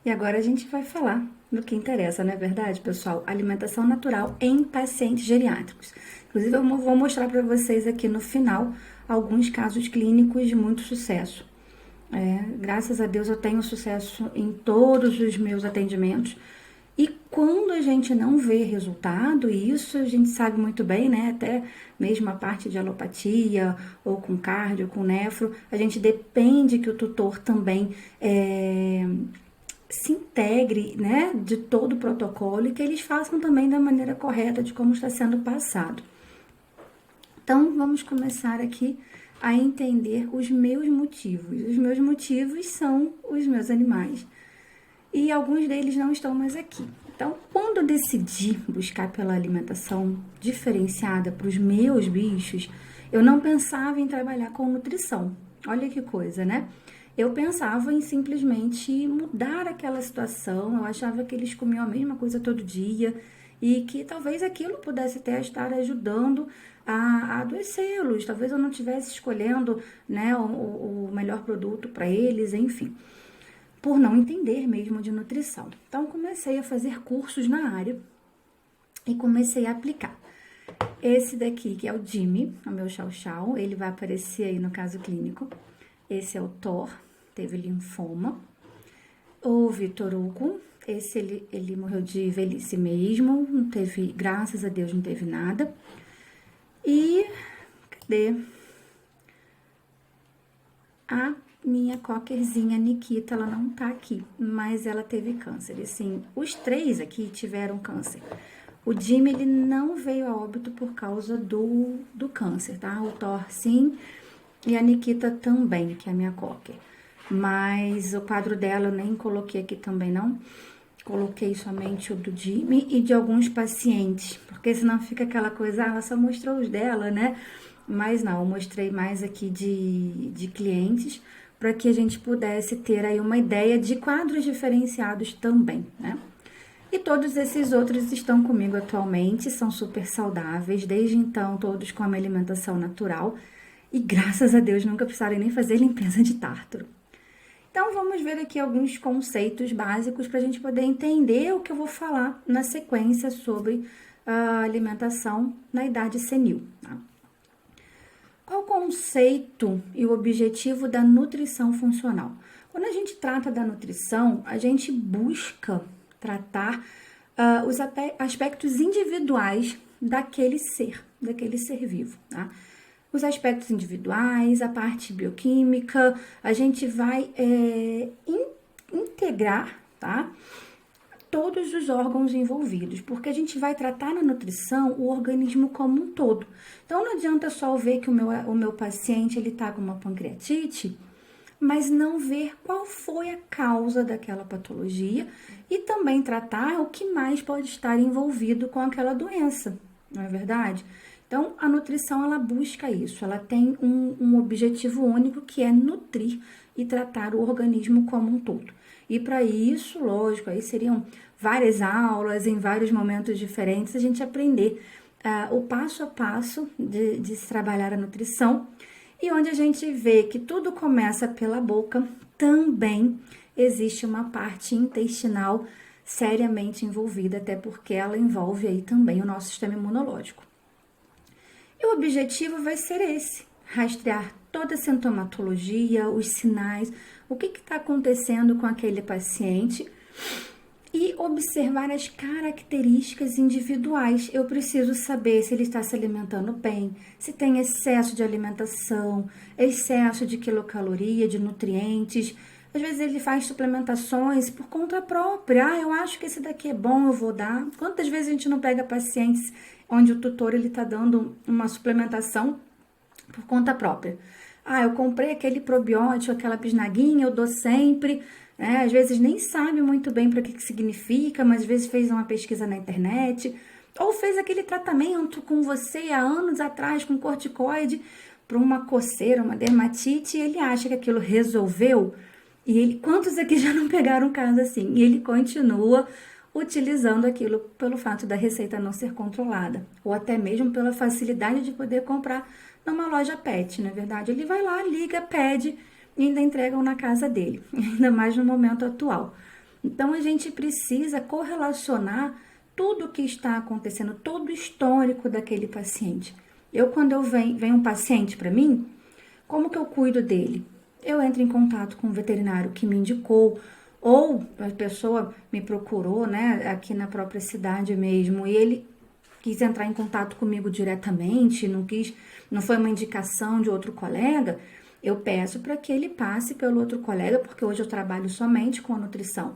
E agora a gente vai falar do que interessa, não é verdade, pessoal? Alimentação natural em pacientes geriátricos. Inclusive, eu vou mostrar para vocês aqui no final alguns casos clínicos de muito sucesso. Graças a Deus eu tenho sucesso em todos os meus atendimentos. E quando a gente não vê resultado, e isso a gente sabe muito bem, né? Até mesmo a parte de alopatia, ou com cardio, com nefro, a gente depende que o tutor também se integre, né, de todo o protocolo e que eles façam também da maneira correta de como está sendo passado. Então, vamos começar aqui a entender os meus motivos. Os meus motivos são os meus animais. E alguns deles não estão mais aqui. Então, quando eu decidi buscar pela alimentação diferenciada para os meus bichos, eu não pensava em trabalhar com nutrição. Olha que coisa, né? Eu pensava em simplesmente mudar aquela situação. Eu achava que eles comiam a mesma coisa todo dia e que talvez aquilo pudesse até estar ajudando a adoecê-los. Talvez eu não estivesse escolhendo, né, o melhor produto para eles, enfim, por não entender mesmo de nutrição. Então, comecei a fazer cursos na área e comecei a aplicar. Esse daqui, que é o Jimmy, o meu chow-chow, ele vai aparecer aí no caso clínico. Esse é o Thor, teve linfoma. O Vitor Hugo, esse ele morreu de velhice mesmo, não teve, graças a Deus, não teve nada. E cadê? A minha cockerzinha Nikita, ela não tá aqui, mas ela teve câncer. Assim, os três aqui tiveram câncer. O Jimmy, ele não veio a óbito por causa do câncer, tá? O Thor, sim, e a Nikita também, que é a minha cocker. Mas o quadro dela eu nem coloquei aqui também, não. Coloquei somente o do Jimmy e de alguns pacientes, porque senão fica aquela coisa, ela só mostrou os dela, né? Mas não, eu mostrei mais aqui de clientes, para que a gente pudesse ter aí uma ideia de quadros diferenciados também, né? E todos esses outros estão comigo atualmente, são super saudáveis, desde então todos com a minha alimentação natural e graças a Deus nunca precisaram nem fazer limpeza de tártaro. Então vamos ver aqui alguns conceitos básicos para a gente poder entender o que eu vou falar na sequência sobre a alimentação na idade senil, tá? Qual o conceito e o objetivo da nutrição funcional? Quando a gente trata da nutrição, a gente busca tratar os aspectos individuais daquele ser vivo, tá? Os aspectos individuais, a parte bioquímica, a gente vai integrar, tá? Todos os órgãos envolvidos, porque a gente vai tratar na nutrição o organismo como um todo. Então, não adianta só ver que o meu paciente, ele tá com uma pancreatite, mas não ver qual foi a causa daquela patologia e também tratar o que mais pode estar envolvido com aquela doença, não é verdade? Então, a nutrição, ela busca isso, ela tem um objetivo único, que é nutrir e tratar o organismo como um todo. E para isso, lógico, aí seriam várias aulas em vários momentos diferentes, a gente aprender o passo a passo de se trabalhar a nutrição, e onde a gente vê que tudo começa pela boca, também existe uma parte intestinal seriamente envolvida, até porque ela envolve aí também o nosso sistema imunológico. E o objetivo vai ser esse, rastrear toda a sintomatologia, os sinais, o que está acontecendo com aquele paciente e observar as características individuais. Eu preciso saber se ele está se alimentando bem, se tem excesso de alimentação, excesso de quilocaloria, de nutrientes. Às vezes ele faz suplementações por conta própria. Eu acho que esse daqui é bom, eu vou dar. Quantas vezes a gente não pega pacientes onde o tutor ele está dando uma suplementação por conta própria? Eu comprei aquele probiótico, aquela bisnaguinha, eu dou sempre. Às vezes nem sabe muito bem para que significa, mas às vezes fez uma pesquisa na internet, ou fez aquele tratamento com você há anos atrás com corticoide para uma coceira, uma dermatite, e ele acha que aquilo resolveu. E quantos aqui já não pegaram caso assim? E ele continua utilizando aquilo pelo fato da receita não ser controlada, ou até mesmo pela facilidade de poder comprar numa loja pet, na verdade. Ele vai lá, liga, pede e ainda entregam na casa dele, ainda mais no momento atual. Então, a gente precisa correlacionar tudo o que está acontecendo, todo o histórico daquele paciente. Quando vem um paciente para mim, como que eu cuido dele? Eu entro em contato com o veterinário que me indicou, ou a pessoa me procurou, né, aqui na própria cidade mesmo, e ele quis entrar em contato comigo diretamente, não foi uma indicação de outro colega, eu peço para que ele passe pelo outro colega, porque hoje eu trabalho somente com a nutrição,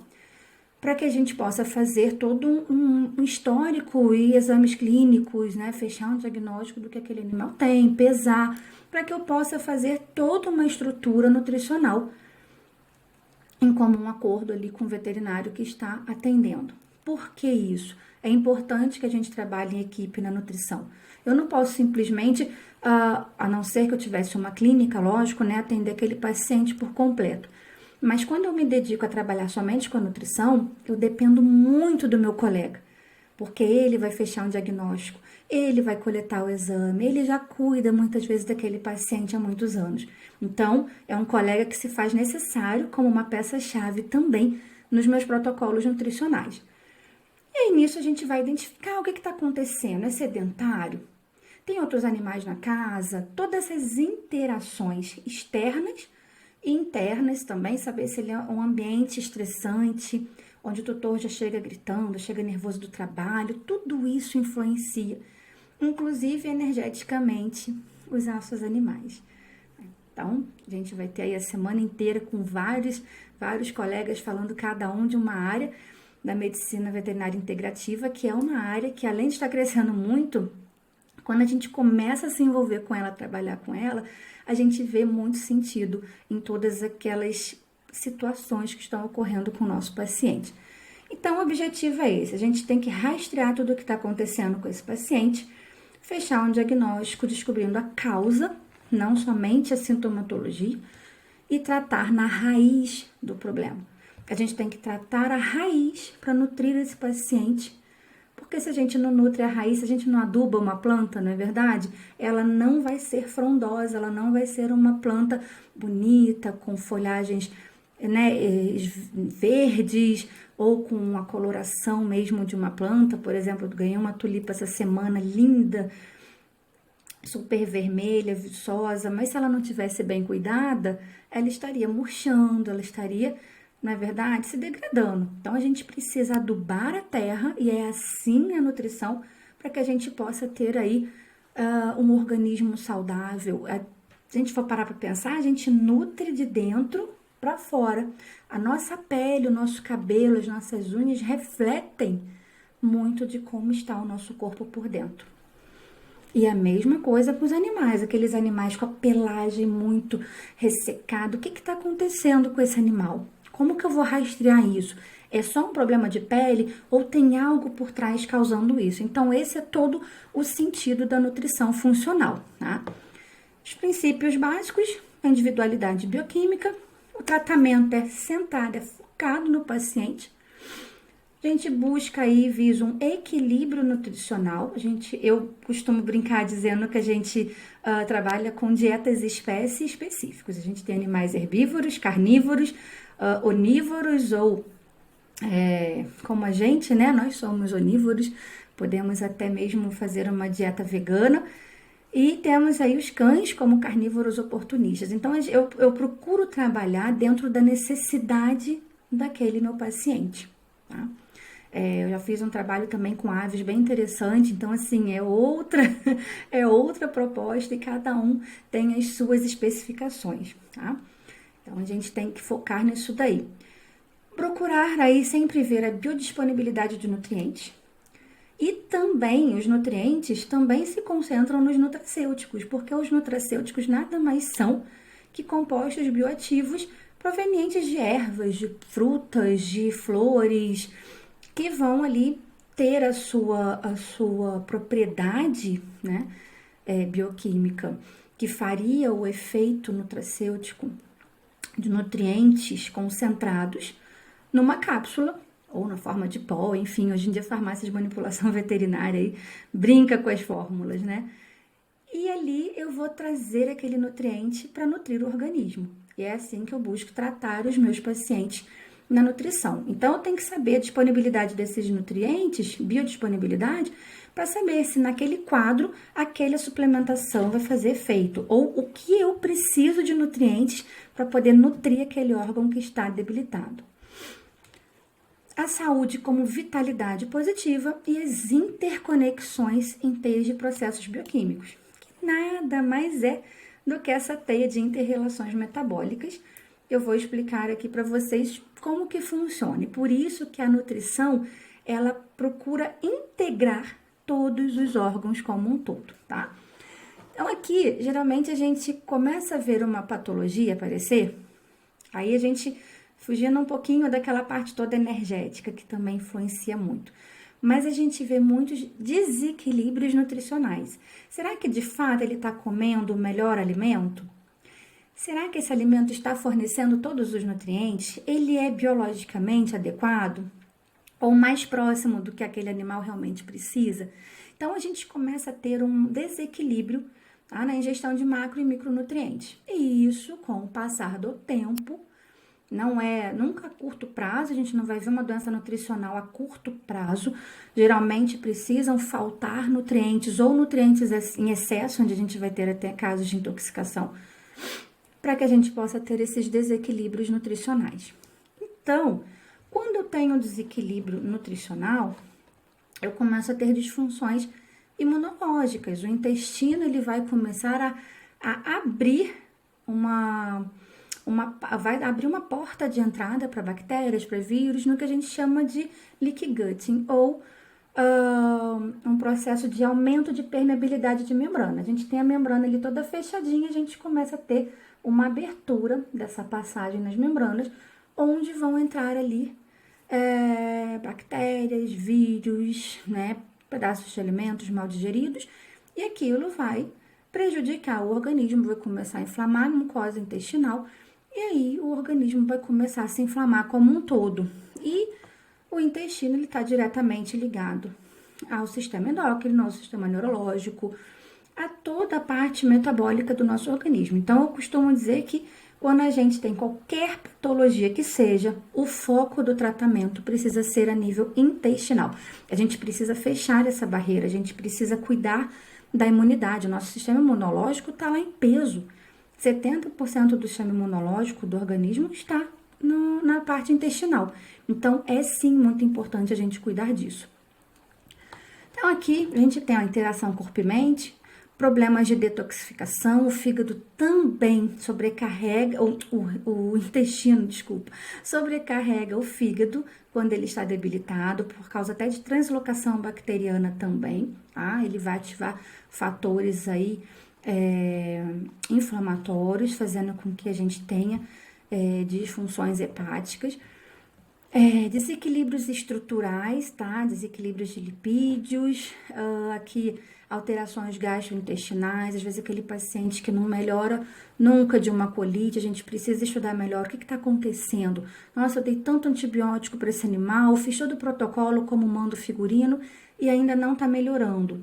para que a gente possa fazer todo um histórico e exames clínicos, né? Fechar um diagnóstico do que aquele animal tem, pesar, para que eu possa fazer toda uma estrutura nutricional em comum acordo ali com o veterinário que está atendendo. Por que isso? É importante que a gente trabalhe em equipe na nutrição. Eu não posso simplesmente, a não ser que eu tivesse uma clínica, lógico, né, atender aquele paciente por completo. Mas quando eu me dedico a trabalhar somente com a nutrição, eu dependo muito do meu colega, porque ele vai fechar um diagnóstico, ele vai coletar o exame, ele já cuida muitas vezes daquele paciente há muitos anos. Então, é um colega que se faz necessário como uma peça-chave também nos meus protocolos nutricionais. E aí, nisso, a gente vai identificar o que está acontecendo. É sedentário? Tem outros animais na casa? Todas essas interações externas e internas também, saber se ele é um ambiente estressante, onde o tutor já chega gritando, chega nervoso do trabalho, tudo isso influencia, inclusive energeticamente, os nossos animais. Então, a gente vai ter aí a semana inteira com vários colegas falando cada um de uma área da medicina veterinária integrativa, que é uma área que, além de estar crescendo muito, quando a gente começa a se envolver com ela, trabalhar com ela, a gente vê muito sentido em todas aquelas situações que estão ocorrendo com o nosso paciente. Então, o objetivo é esse: a gente tem que rastrear tudo o que está acontecendo com esse paciente, fechar um diagnóstico descobrindo a causa, não somente a sintomatologia, e tratar na raiz do problema. A gente tem que tratar a raiz para nutrir esse paciente. Porque se a gente não nutre a raiz, se a gente não aduba uma planta, não é verdade? Ela não vai ser frondosa, ela não vai ser uma planta bonita, com folhagens, né, verdes, ou com a coloração mesmo de uma planta. Por exemplo, eu ganhei uma tulipa essa semana, linda, super vermelha, viçosa, mas se ela não tivesse bem cuidada, ela estaria murchando, ela estaria, na verdade, se degradando. Então, a gente precisa adubar a terra, e é assim a nutrição, para que a gente possa ter aí um organismo saudável. Se a gente for parar para pensar, a gente nutre de dentro para fora. A nossa pele, o nosso cabelo, as nossas unhas refletem muito de como está o nosso corpo por dentro. E a mesma coisa para os animais, aqueles animais com a pelagem muito ressecada. O que está acontecendo com esse animal? Como que eu vou rastrear isso? É só um problema de pele ou tem algo por trás causando isso? Então, esse é todo o sentido da nutrição funcional, tá? Os princípios básicos: a individualidade bioquímica, o tratamento é centrado, é focado no paciente. A gente busca aí, visa um equilíbrio nutricional. Eu costumo brincar dizendo que a gente trabalha com dietas espécie específicas. A gente tem animais herbívoros, carnívoros, onívoros ou como a gente, né? Nós somos onívoros, podemos até mesmo fazer uma dieta vegana. E temos aí os cães como carnívoros oportunistas. Então, eu procuro trabalhar dentro da necessidade daquele meu paciente, tá? Eu já fiz um trabalho também com aves bem interessante, então assim, é outra proposta, e cada um tem as suas especificações, tá? Então a gente tem que focar nisso daí. Procurar aí sempre ver a biodisponibilidade de nutrientes, e também os nutrientes também se concentram nos nutracêuticos, porque os nutracêuticos nada mais são que compostos bioativos provenientes de ervas, de frutas, de flores, que vão ali ter a sua propriedade, né, bioquímica, que faria o efeito nutracêutico de nutrientes concentrados numa cápsula ou na forma de pó. Enfim, hoje em dia a farmácia de manipulação veterinária aí brinca com as fórmulas, né? E ali eu vou trazer aquele nutriente para nutrir o organismo. E é assim que eu busco tratar os meus pacientes na nutrição. Então, eu tenho que saber a disponibilidade desses nutrientes, biodisponibilidade, para saber se naquele quadro aquela suplementação vai fazer efeito, ou o que eu preciso de nutrientes para poder nutrir aquele órgão que está debilitado. A saúde como vitalidade positiva e as interconexões em teias de processos bioquímicos, que nada mais é do que essa teia de interrelações metabólicas. Eu vou explicar aqui para vocês como que funciona. E por isso que a nutrição, ela procura integrar todos os órgãos como um todo, tá? Então aqui, geralmente a gente começa a ver uma patologia aparecer, aí a gente fugindo um pouquinho daquela parte toda energética, que também influencia muito. Mas a gente vê muitos desequilíbrios nutricionais. Será que de fato ele está comendo o melhor alimento? Será que esse alimento está fornecendo todos os nutrientes? Ele é biologicamente adequado? Ou mais próximo do que aquele animal realmente precisa? Então, a gente começa a ter um desequilíbrio, tá, na ingestão de macro e micronutrientes. E isso, com o passar do tempo, não é nunca a curto prazo, a gente não vai ver uma doença nutricional a curto prazo. Geralmente precisam faltar nutrientes ou nutrientes em excesso, onde a gente vai ter até casos de intoxicação, para que a gente possa ter esses desequilíbrios nutricionais. Então, quando eu tenho desequilíbrio nutricional, eu começo a ter disfunções imunológicas. O intestino ele vai começar a abrir vai abrir uma porta de entrada para bactérias, para vírus, no que a gente chama de leaky gut, ou um processo de aumento de permeabilidade de membrana. A gente tem a membrana ali toda fechadinha, a gente começa a ter uma abertura dessa passagem nas membranas, onde vão entrar ali bactérias, vírus, né, pedaços de alimentos mal digeridos, e aquilo vai prejudicar o organismo, vai começar a inflamar a mucosa intestinal, e aí o organismo vai começar a se inflamar como um todo. E o intestino ele está diretamente ligado ao sistema endócrino, ao sistema neurológico, a toda a parte metabólica do nosso organismo. Então, eu costumo dizer que quando a gente tem qualquer patologia que seja, o foco do tratamento precisa ser a nível intestinal. A gente precisa fechar essa barreira, a gente precisa cuidar da imunidade. O nosso sistema imunológico está lá em peso. 70% do sistema imunológico do organismo está na parte intestinal. Então, é sim muito importante a gente cuidar disso. Então, aqui a gente tem a interação corpo e mente, problemas de detoxificação, o fígado também sobrecarrega, o intestino, desculpa, sobrecarrega o fígado quando ele está debilitado, por causa até de translocação bacteriana também, tá? Ele vai ativar fatores aí inflamatórios, fazendo com que a gente tenha disfunções hepáticas. Desequilíbrios estruturais, tá? Desequilíbrios de lipídios, aqui alterações gastrointestinais, às vezes aquele paciente que não melhora nunca de uma colite, a gente precisa estudar melhor o que está acontecendo. Nossa, eu dei tanto antibiótico para esse animal, fiz todo o protocolo como manda o figurino e ainda não está melhorando.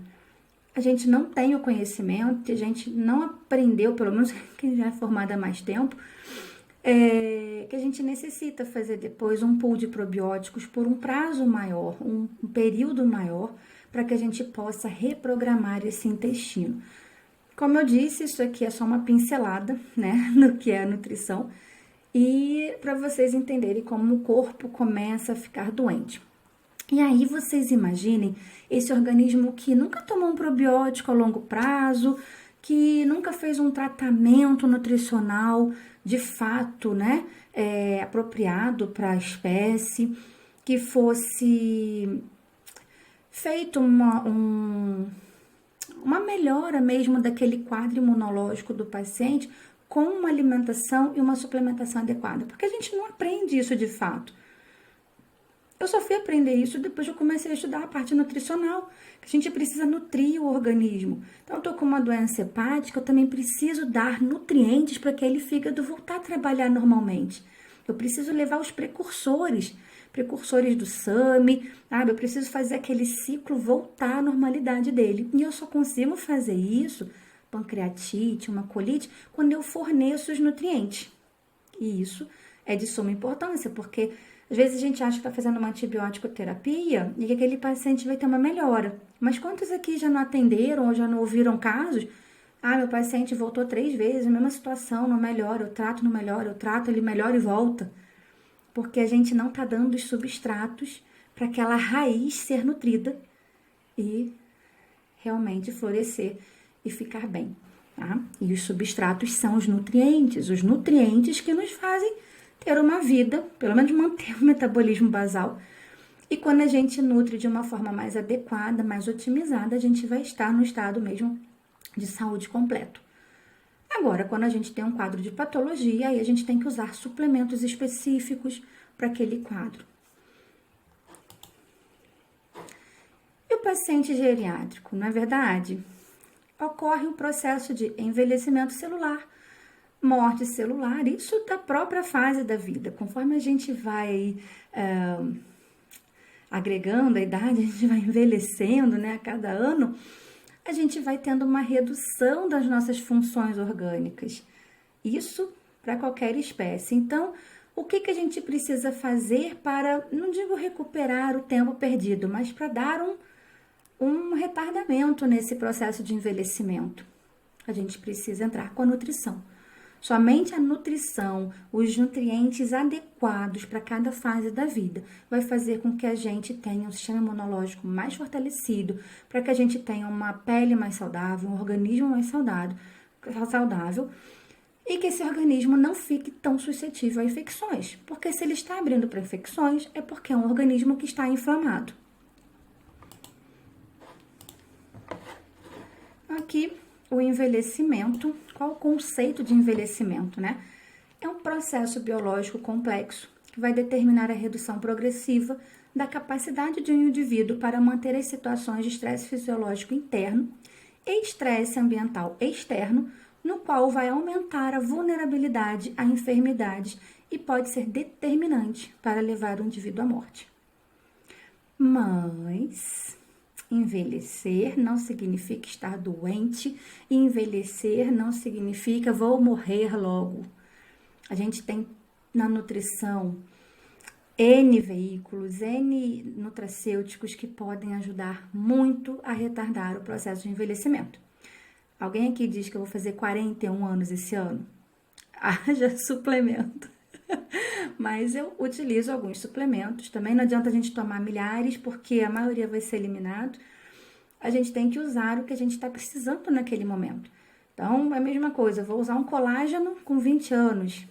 A gente não tem o conhecimento, a gente não aprendeu, pelo menos quem já é formado há mais tempo, que a gente necessita fazer depois um pool de probióticos por um prazo maior, um período maior, para que a gente possa reprogramar esse intestino. Como eu disse, isso aqui é só uma pincelada, né, no que é a nutrição, e para vocês entenderem como o corpo começa a ficar doente. E aí vocês imaginem esse organismo que nunca tomou um probiótico a longo prazo, que nunca fez um tratamento nutricional de fato, né, apropriado para a espécie, que fosse feito uma melhora mesmo daquele quadro imunológico do paciente com uma alimentação e uma suplementação adequada, porque a gente não aprende isso de fato. Eu só fui aprender isso depois que eu comecei a estudar a parte nutricional, que a gente precisa nutrir o organismo. Então, eu tô com uma doença hepática, eu também preciso dar nutrientes para aquele fígado voltar a trabalhar normalmente. Eu preciso levar os precursores do SAMe, sabe? Eu preciso fazer aquele ciclo voltar à normalidade dele. E eu só consigo fazer isso, pancreatite, uma colite, quando eu forneço os nutrientes. E isso é de suma importância, porque Às vezes a gente acha que está fazendo uma antibiótico terapia e que aquele paciente vai ter uma melhora. Mas quantos aqui já não atenderam ou já não ouviram casos? Ah, meu paciente voltou 3 vezes, mesma situação, não melhora, eu trato, não melhora, eu trato, ele melhora e volta. Porque a gente não está dando os substratos para aquela raiz ser nutrida e realmente florescer e ficar bem, tá? E os substratos são os nutrientes que nos fazem ter uma vida, pelo menos manter o metabolismo basal. E quando a gente nutre de uma forma mais adequada, mais otimizada, a gente vai estar no estado mesmo de saúde completo. Agora, quando a gente tem um quadro de patologia, aí a gente tem que usar suplementos específicos para aquele quadro. E o paciente geriátrico, não é verdade? Ocorre o processo de envelhecimento celular, morte celular, isso da própria fase da vida. Conforme a gente vai agregando a idade, a gente vai envelhecendo, né, a cada ano, a gente vai tendo uma redução das nossas funções orgânicas. Isso para qualquer espécie. Então, o que a gente precisa fazer para, não digo recuperar o tempo perdido, mas para dar um retardamento nesse processo de envelhecimento? A gente precisa entrar com a nutrição. Somente a nutrição, os nutrientes adequados para cada fase da vida, vai fazer com que a gente tenha um sistema imunológico mais fortalecido, para que a gente tenha uma pele mais saudável, um organismo mais saudável, e que esse organismo não fique tão suscetível a infecções. Porque se ele está abrindo para infecções, é porque é um organismo que está inflamado. Aqui, o envelhecimento. Qual o conceito de envelhecimento, né? É um processo biológico complexo que vai determinar a redução progressiva da capacidade de um indivíduo para manter as situações de estresse fisiológico interno e estresse ambiental externo, no qual vai aumentar a vulnerabilidade a enfermidades e pode ser determinante para levar o indivíduo à morte. Mas envelhecer não significa estar doente, e envelhecer não significa vou morrer logo. A gente tem na nutrição N veículos, N nutracêuticos que podem ajudar muito a retardar o processo de envelhecimento. Alguém aqui diz que eu vou fazer 41 anos esse ano? Haja suplemento. Mas eu utilizo alguns suplementos. Também não adianta a gente tomar milhares, porque a maioria vai ser eliminado. A gente tem que usar o que a gente está precisando naquele momento. Então, é a mesma coisa. Eu vou usar um colágeno com 20 anos.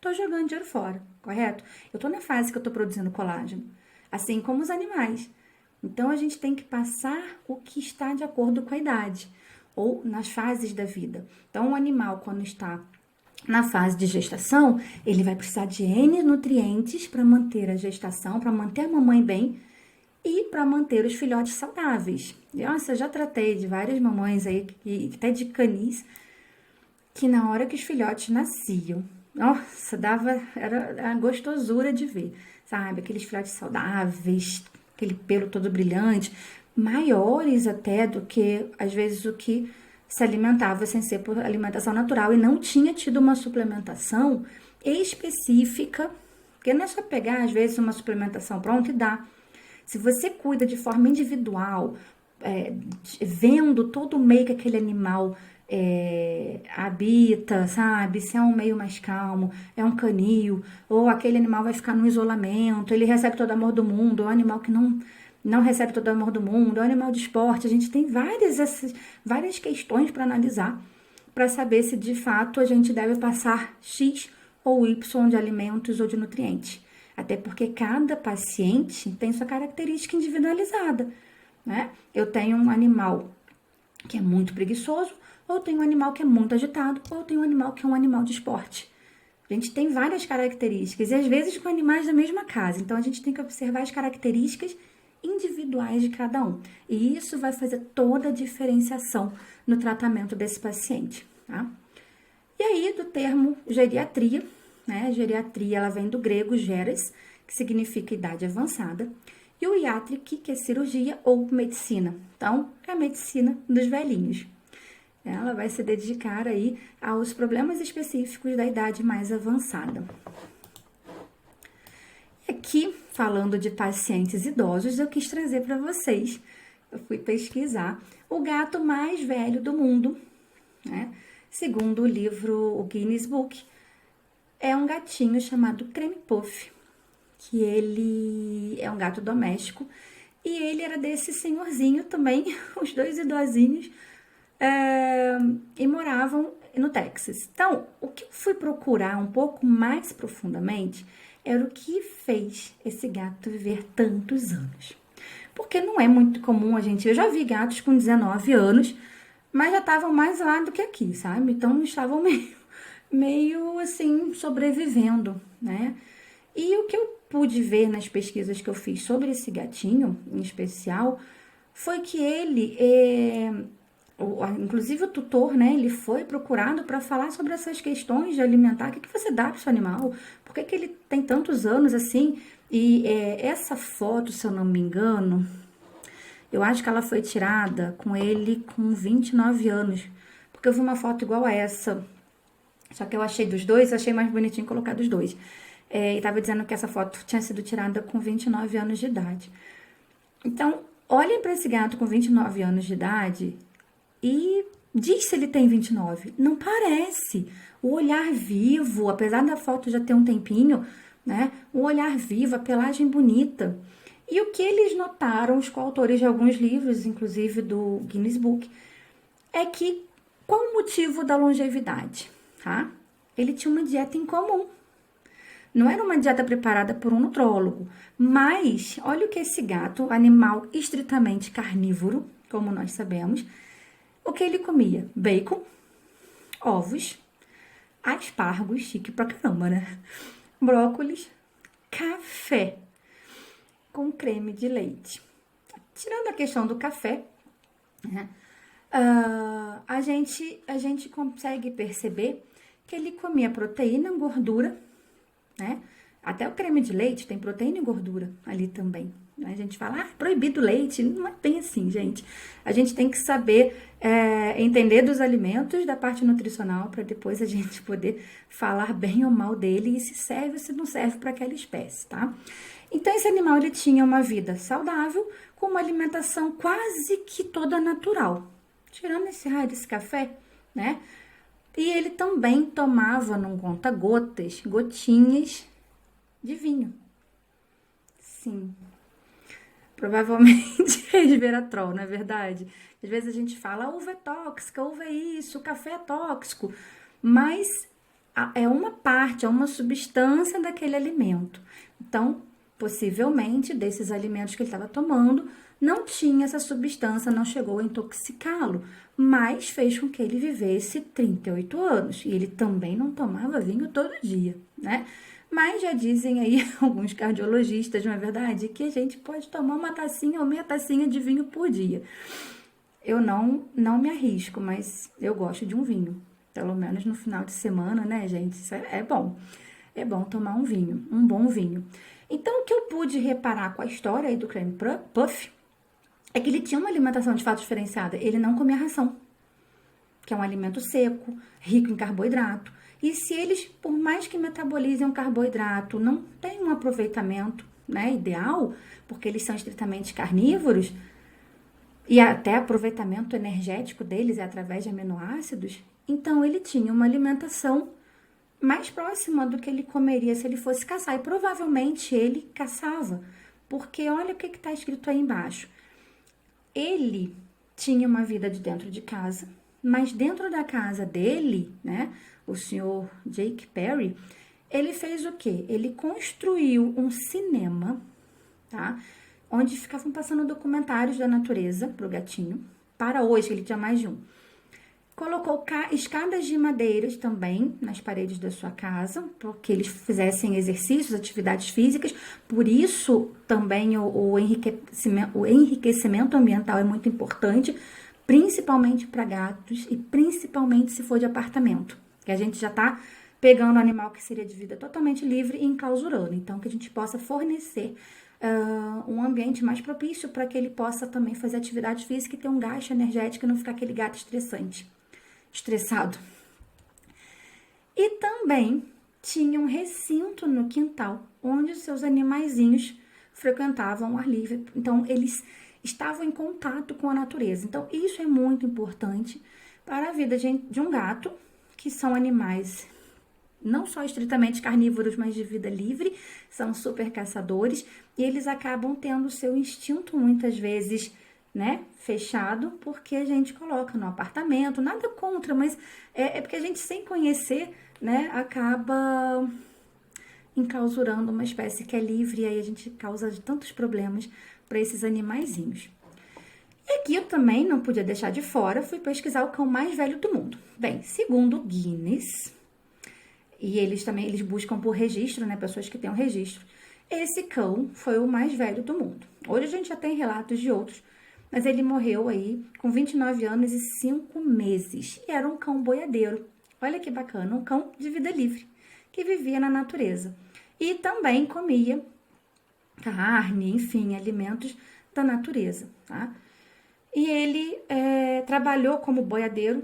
Tô jogando dinheiro fora, correto? Eu tô na fase que eu tô produzindo colágeno. Assim como os animais. Então, a gente tem que passar o que está de acordo com a idade. Ou nas fases da vida. Então, o animal, quando está na fase de gestação, ele vai precisar de N nutrientes para manter a gestação, para manter a mamãe bem e para manter os filhotes saudáveis. Nossa, eu já tratei de várias mamães aí, até de canis, que na hora que os filhotes nasciam, nossa, era a gostosura de ver, sabe? Aqueles filhotes saudáveis, aquele pelo todo brilhante, maiores até do que, às vezes, o que se alimentava sem ser por alimentação natural e não tinha tido uma suplementação específica, porque não é só pegar, às vezes, uma suplementação pronta e dar. Se você cuida de forma individual, vendo todo o meio que aquele animal habita, sabe? Se é um meio mais calmo, é um canil, ou aquele animal vai ficar no isolamento, ele recebe todo o amor do mundo, ou é um animal que não recebe todo o amor do mundo, é um animal de esporte. A gente tem várias questões para analisar, para saber se de fato a gente deve passar X ou Y de alimentos ou de nutrientes. Até porque cada paciente tem sua característica individualizada, né? Eu tenho um animal que é muito preguiçoso, ou tenho um animal que é muito agitado, ou tenho um animal que é um animal de esporte. A gente tem várias características, e às vezes com animais da mesma casa. Então, a gente tem que observar as características individuais de cada um. E isso vai fazer toda a diferenciação no tratamento desse paciente, tá? E aí, do termo geriatria, né? Geriatria, ela vem do grego geras, que significa idade avançada, e o iatrik, que é cirurgia ou medicina. Então, é a medicina dos velhinhos. Ela vai se dedicar aí aos problemas específicos da idade mais avançada. Aqui, falando de pacientes idosos, eu quis trazer para vocês, eu fui pesquisar, o gato mais velho do mundo, né? Segundo o livro o Guinness Book, é um gatinho chamado Creme Puff, que ele é um gato doméstico, e ele era desse senhorzinho também, os dois idosinhos, e moravam no Texas. Então, o que eu fui procurar um pouco mais profundamente era o que fez esse gato viver tantos anos. Porque não é muito comum a gente... Eu já vi gatos com 19 anos, mas já estavam mais lá do que aqui, sabe? Então, estavam meio assim, sobrevivendo, né? E o que eu pude ver nas pesquisas que eu fiz sobre esse gatinho, em especial, foi que ele, inclusive o tutor, né, ele foi procurado para falar sobre essas questões de alimentar. O que você dá para o seu animal? Por que ele tem tantos anos assim? E essa foto, se eu não me engano, eu acho que ela foi tirada com ele com 29 anos. Porque eu vi uma foto igual a essa. Só que eu achei dos dois, achei mais bonitinho colocar dos dois. E tava dizendo que essa foto tinha sido tirada com 29 anos de idade. Então, olhem para esse gato com 29 anos de idade e diz se ele tem 29. Não parece. O olhar vivo, apesar da foto já ter um tempinho, né? O olhar vivo, a pelagem bonita. E o que eles notaram, os coautores de alguns livros, inclusive do Guinness Book, é que qual o motivo da longevidade, tá? Ele tinha uma dieta incomum. Não era uma dieta preparada por um nutrólogo, mas olha o que esse gato, animal estritamente carnívoro, como nós sabemos, o que ele comia? Bacon, ovos, aspargos, chique pra caramba, né? Brócolis, café com creme de leite. Tirando a questão do café, né? A gente consegue perceber que ele comia proteína, gordura, né? Até o creme de leite tem proteína e gordura ali também. A gente fala, proibido leite. Não é bem assim, gente. A gente tem que saber entender dos alimentos, da parte nutricional, para depois a gente poder falar bem ou mal dele e se serve ou se não serve para aquela espécie, tá? Então, esse animal, ele tinha uma vida saudável, com uma alimentação quase que toda natural. Tirando esse raio desse café, né? E ele também tomava, num conta-gotas, gotinhas de vinho. Sim. Provavelmente resveratrol, não é verdade? Às vezes a gente fala, a uva é tóxica, a uva é isso, o café é tóxico. Mas é uma parte, é uma substância daquele alimento. Então, possivelmente, desses alimentos que ele estava tomando, não tinha essa substância, não chegou a intoxicá-lo, mas fez com que ele vivesse 38 anos. E ele também não tomava vinho todo dia, né? Mas já dizem aí alguns cardiologistas, não é verdade, que a gente pode tomar uma tacinha ou meia tacinha de vinho por dia. Eu não me arrisco, mas eu gosto de um vinho. Pelo menos no final de semana, né, gente? Isso é bom. É bom tomar um vinho, um bom vinho. Então, o que eu pude reparar com a história aí do Creme Puff é que ele tinha uma alimentação de fato diferenciada. Ele não comia ração, que é um alimento seco, rico em carboidrato. E se eles, por mais que metabolizem um carboidrato, não têm um aproveitamento, né, ideal, porque eles são estritamente carnívoros, e até aproveitamento energético deles é através de aminoácidos, então ele tinha uma alimentação mais próxima do que ele comeria se ele fosse caçar. E provavelmente ele caçava, porque olha o que está escrito aí embaixo. Ele tinha uma vida de dentro de casa, mas dentro da casa dele, né, o senhor Jake Perry, ele fez o quê? Ele construiu um cinema, tá? Onde ficavam passando documentários da natureza pro gatinho. Para hoje, ele tinha mais de um. Colocou escadas de madeiras também nas paredes da sua casa, para que eles fizessem exercícios, atividades físicas. Por isso, também o enriquecimento ambiental é muito importante, principalmente para gatos e principalmente se for de apartamento. Que a gente já está pegando um animal que seria de vida totalmente livre e enclausurando. Então, que a gente possa fornecer um ambiente mais propício para que ele possa também fazer atividade física e ter um gasto energético e não ficar aquele gato estressado. E também tinha um recinto no quintal, onde os seus animaizinhos frequentavam o ar livre. Então, eles estavam em contato com a natureza. Então, isso é muito importante para a vida de um gato, que são animais não só estritamente carnívoros, mas de vida livre, são super caçadores, e eles acabam tendo o seu instinto muitas vezes, né, fechado, porque a gente coloca no apartamento, nada contra, mas é porque a gente, sem conhecer, né, acaba enclausurando uma espécie que é livre, e aí a gente causa tantos problemas para esses animaizinhos. E aqui eu também não podia deixar de fora, fui pesquisar o cão mais velho do mundo. Bem, segundo o Guinness, e eles buscam por registro, né, pessoas que tenham registro, esse cão foi o mais velho do mundo. Hoje a gente já tem relatos de outros, mas ele morreu aí com 29 anos e 5 meses. E era um cão boiadeiro. Olha que bacana, um cão de vida livre, que vivia na natureza. E também comia carne, enfim, alimentos da natureza, tá? E ele trabalhou como boiadeiro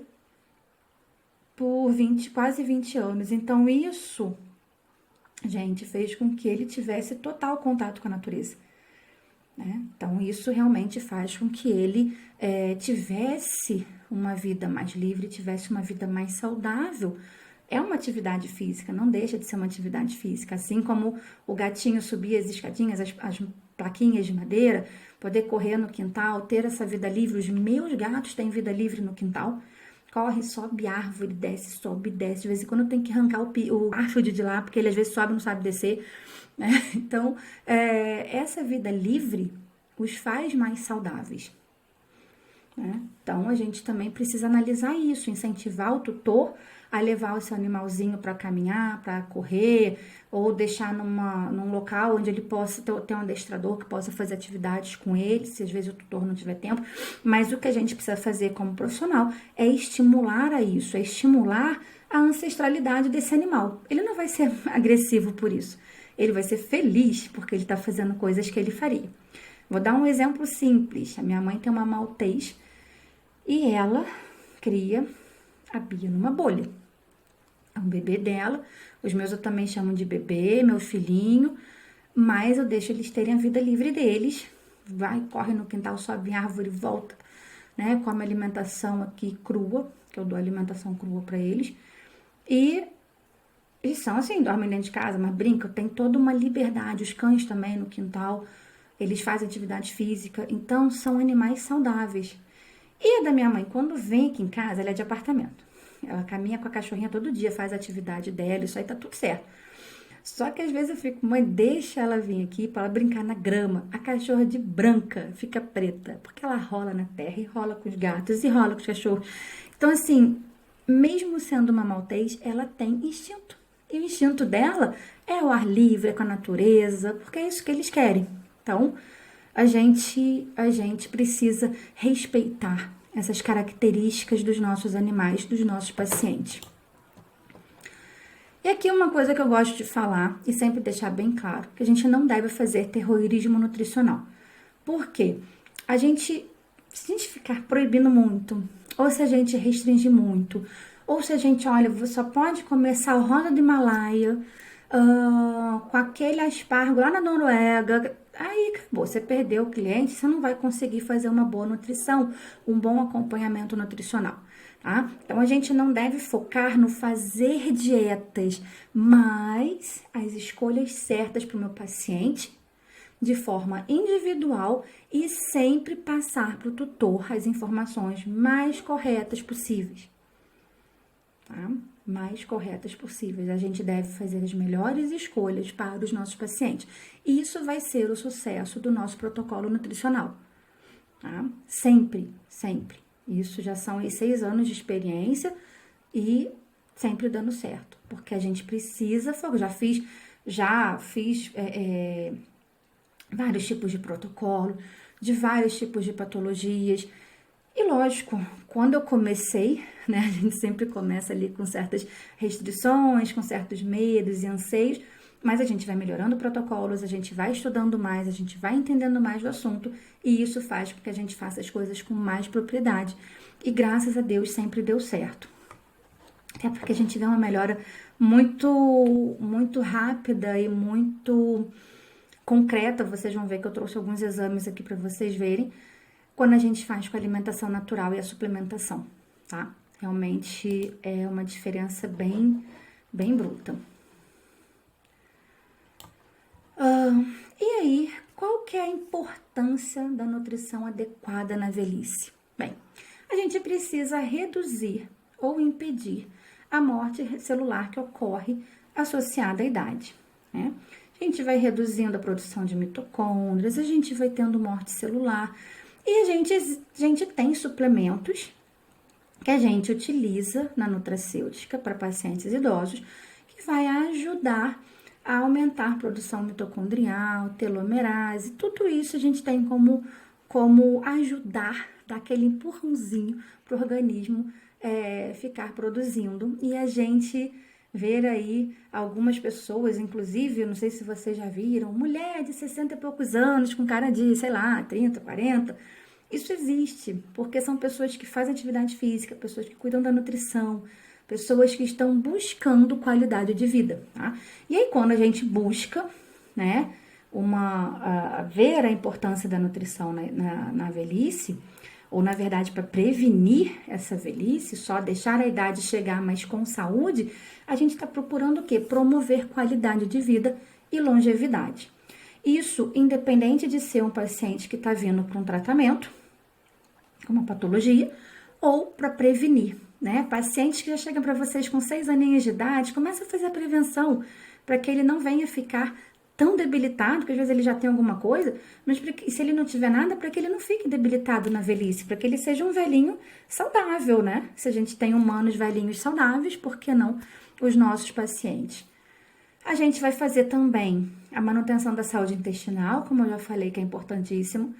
por quase 20 anos. Então, isso, gente, fez com que ele tivesse total contato com a natureza, né? Então, isso realmente faz com que ele tivesse uma vida mais livre, tivesse uma vida mais saudável. É uma atividade física, não deixa de ser uma atividade física. Assim como o gatinho subir as escadinhas, as plaquinhas de madeira, poder correr no quintal, ter essa vida livre. Os meus gatos têm vida livre no quintal. Corre, sobe árvore, desce, sobe, desce. De vez em quando eu tenho que arrancar o Garfield de lá, porque ele às vezes sobe e não sabe descer, né? Então, essa vida livre os faz mais saudáveis, né? Então, a gente também precisa analisar isso, incentivar o tutor a levar o seu animalzinho para caminhar, para correr, ou deixar num local onde ele possa ter um adestrador que possa fazer atividades com ele, se às vezes o tutor não tiver tempo. Mas o que a gente precisa fazer como profissional é estimular a isso, é estimular a ancestralidade desse animal. Ele não vai ser agressivo por isso, ele vai ser feliz porque ele está fazendo coisas que ele faria. Vou dar um exemplo simples. A minha mãe tem uma maltês e ela cria a Bia numa bolha. É um bebê dela. Os meus eu também chamo de bebê, meu filhinho, mas eu deixo eles terem a vida livre deles. Vai, corre no quintal, sobe em árvore, volta, né? Come alimentação aqui crua, que eu dou alimentação crua para eles. E eles são assim, dormem dentro de casa, mas brincam, tem toda uma liberdade. Os cães também no quintal, eles fazem atividade física, então são animais saudáveis. E a da minha mãe, quando vem aqui em casa, ela é de apartamento. Ela caminha com a cachorrinha todo dia, faz a atividade dela, isso aí tá tudo certo. Só que às vezes eu fico, mãe, deixa ela vir aqui para ela brincar na grama. A cachorra de branca fica preta, porque ela rola na terra e rola com os gatos e rola com os cachorros. Então, assim, mesmo sendo uma maltês, ela tem instinto. E o instinto dela é o ar livre, é com a natureza, porque é isso que eles querem. Então, a gente precisa respeitar essas características dos nossos animais, dos nossos pacientes. E aqui uma coisa que eu gosto de falar e sempre deixar bem claro, que a gente não deve fazer terrorismo nutricional. Por quê? Se a gente ficar proibindo muito, ou se a gente restringir muito, ou se a gente, olha, você só pode comer salrona do Himalaia, com aquele aspargo lá na Noruega, aí acabou, você perdeu o cliente, você não vai conseguir fazer uma boa nutrição, um bom acompanhamento nutricional, tá? Então, a gente não deve focar no fazer dietas, mas as escolhas certas para o meu paciente, de forma individual e sempre passar para o tutor as informações mais corretas possíveis, tá? Mais corretas possíveis. A gente deve fazer as melhores escolhas para os nossos pacientes. E isso vai ser o sucesso do nosso protocolo nutricional, tá? Sempre, sempre. Isso já são aí 6 anos de experiência e sempre dando certo. Porque a gente precisa, já fiz vários tipos de protocolo, de vários tipos de patologias. E lógico, quando eu comecei, né, a gente sempre começa ali com certas restrições, com certos medos e anseios, mas a gente vai melhorando protocolos, a gente vai estudando mais, a gente vai entendendo mais do assunto e isso faz com que a gente faça as coisas com mais propriedade. E graças a Deus sempre deu certo. Até porque a gente vê uma melhora muito rápida e muito concreta. Vocês vão ver que eu trouxe alguns exames aqui para vocês verem quando a gente faz com a alimentação natural e a suplementação, tá? Realmente é uma diferença bem bruta. E aí, qual que é a importância da nutrição adequada na velhice? Bem, a gente precisa reduzir ou impedir a morte celular que ocorre associada à idade, né? A gente vai reduzindo a produção de mitocôndrias, a gente vai tendo morte celular e a gente tem suplementos que a gente utiliza na nutracêutica para pacientes idosos que vai ajudar a aumentar a produção mitocondrial, telomerase, tudo isso a gente tem como ajudar, dar aquele empurrãozinho para o organismo ficar produzindo. E a gente ver aí algumas pessoas, inclusive, eu não sei se vocês já viram, mulher de 60 e poucos anos, com cara de, sei lá, 30, 40, isso existe, porque são pessoas que fazem atividade física, pessoas que cuidam da nutrição, pessoas que estão buscando qualidade de vida, tá? E aí, quando a gente busca, né, ver a importância da nutrição na velhice, ou na verdade para prevenir essa velhice, só deixar a idade chegar, mas com saúde, a gente está procurando o quê? Promover qualidade de vida e longevidade. Isso independente de ser um paciente que está vindo para um tratamento, uma patologia, ou para prevenir, né? Pacientes que já chegam para vocês com 6 aninhos de idade, começa a fazer a prevenção para que ele não venha ficar tão debilitado, que às vezes ele já tem alguma coisa, mas se ele não tiver nada, para que ele não fique debilitado na velhice, para que ele seja um velhinho saudável, né? Se a gente tem humanos velhinhos saudáveis, por que não os nossos pacientes? A gente vai fazer também a manutenção da saúde intestinal, como eu já falei, que é importantíssimo.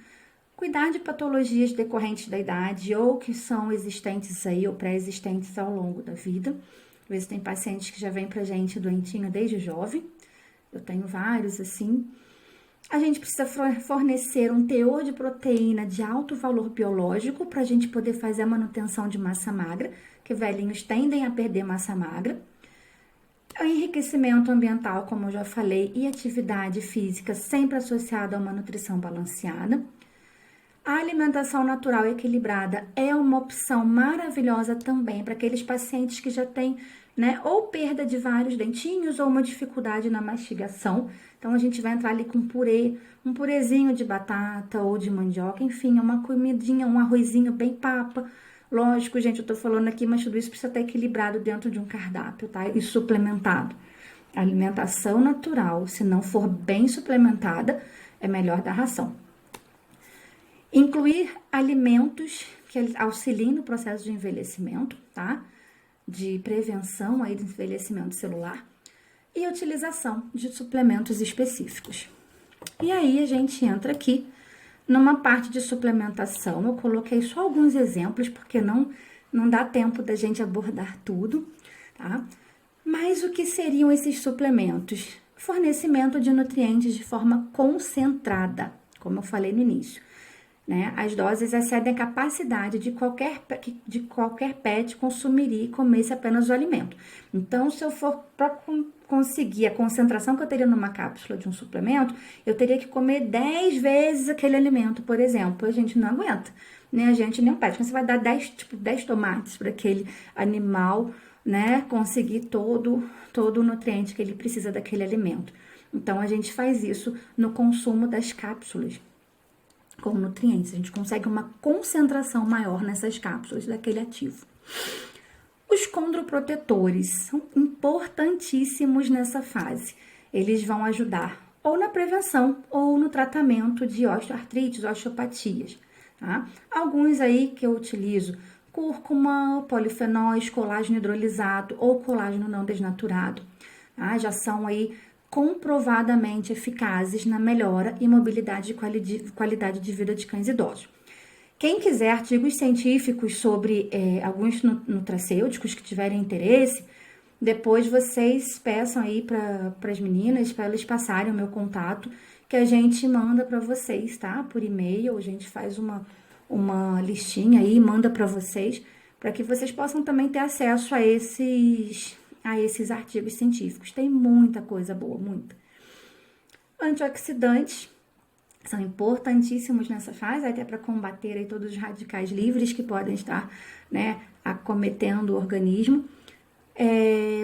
Cuidar de patologias decorrentes da idade ou que são existentes aí ou pré-existentes ao longo da vida. Às vezes tem pacientes que já vêm pra gente doentinho desde jovem. Eu tenho vários assim. A gente precisa fornecer um teor de proteína de alto valor biológico para a gente poder fazer a manutenção de massa magra, que velhinhos tendem a perder massa magra. O enriquecimento ambiental, como eu já falei, e atividade física sempre associada a uma nutrição balanceada. A alimentação natural e equilibrada é uma opção maravilhosa também para aqueles pacientes que já têm, né, ou perda de vários dentinhos ou uma dificuldade na mastigação. Então, a gente vai entrar ali com purê, um purezinho de batata ou de mandioca, enfim, uma comidinha, um arrozinho bem papa. Lógico, gente, eu tô falando aqui, mas tudo isso precisa estar equilibrado dentro de um cardápio, tá? E suplementado. A alimentação natural, se não for bem suplementada, é melhor dar ração. Incluir alimentos que auxiliem no processo de envelhecimento, tá? De prevenção aí do envelhecimento celular e utilização de suplementos específicos. E aí a gente entra aqui numa parte de suplementação. Eu coloquei só alguns exemplos porque não dá tempo da gente abordar tudo, tá? Mas o que seriam esses suplementos? Fornecimento de nutrientes de forma concentrada, como eu falei no início. Né? As doses excedem a capacidade de qualquer pet consumir e comer apenas o alimento. Então, se eu for para conseguir a concentração que eu teria numa cápsula de um suplemento, eu teria que comer 10 vezes aquele alimento, por exemplo. A gente não aguenta, né? A gente nem o pet. Você vai dar 10 tomates para aquele animal, né? Conseguir todo o nutriente que ele precisa daquele alimento. Então, a gente faz isso no consumo das cápsulas com nutrientes. A gente consegue uma concentração maior nessas cápsulas daquele ativo. Os condroprotetores são importantíssimos nessa fase. Eles vão ajudar ou na prevenção ou no tratamento de osteoartrites, osteopatias. Tá? Alguns aí que eu utilizo: cúrcuma, polifenóis, colágeno hidrolisado ou colágeno não desnaturado. Tá? Já são aí comprovadamente eficazes na melhora e mobilidade de qualidade de vida de cães idosos. Quem quiser artigos científicos sobre alguns nutracêuticos que tiverem interesse, depois vocês peçam aí para as meninas, para elas passarem o meu contato, que a gente manda para vocês, tá? Por e-mail, a gente faz uma listinha aí e manda para vocês, para que vocês possam também ter acesso a a esses artigos científicos. Tem muita coisa boa, muita. Antioxidantes são importantíssimos nessa fase, até para combater aí todos os radicais livres que podem estar, né, acometendo o organismo.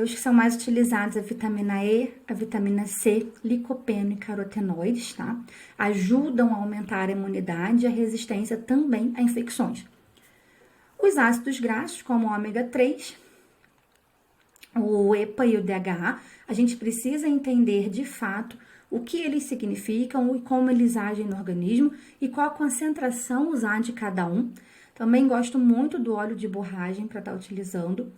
Os que são mais utilizados, a vitamina E, a vitamina C, licopeno e carotenoides, tá? Ajudam a aumentar a imunidade e a resistência também a infecções. Os ácidos graxos, como o ômega 3, o EPA e o DHA, a gente precisa entender de fato o que eles significam e como eles agem no organismo e qual a concentração usar de cada um. Também gosto muito do óleo de borragem para estar utilizando.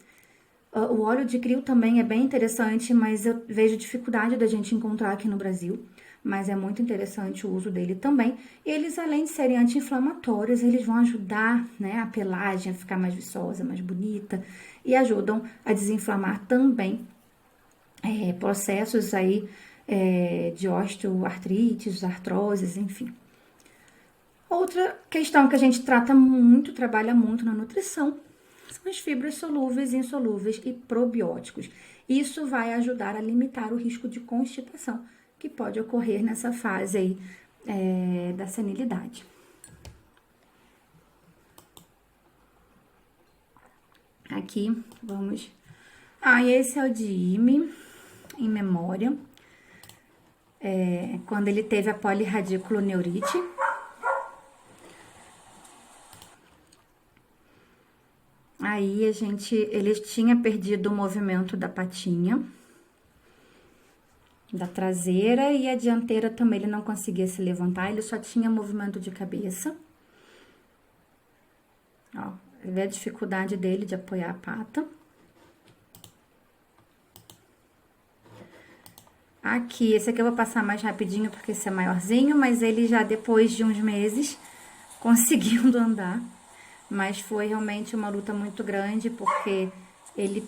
O óleo de krill também é bem interessante, mas eu vejo dificuldade da gente encontrar aqui no Brasil. Mas é muito interessante o uso dele também. Eles, além de serem anti-inflamatórios, eles vão ajudar, né, a pelagem a ficar mais viçosa, mais bonita. E ajudam a desinflamar também processos aí de osteoartrites, artroses, enfim. Outra questão que a gente trata muito, trabalha muito na nutrição, são as fibras solúveis, insolúveis e probióticos. Isso vai ajudar a limitar o risco de constipação que pode ocorrer nessa fase aí da senilidade. Aqui, vamos... e esse é o de IME, em memória. Quando ele teve a polirradiculoneurite. Aí, ele tinha perdido o movimento da patinha, da traseira, e a dianteira também ele não conseguia se levantar, ele só tinha movimento de cabeça. Ó, vê a dificuldade dele de apoiar a pata. Aqui, esse aqui eu vou passar mais rapidinho porque esse é maiorzinho, mas ele já depois de uns meses conseguindo andar. Mas foi realmente uma luta muito grande, porque ele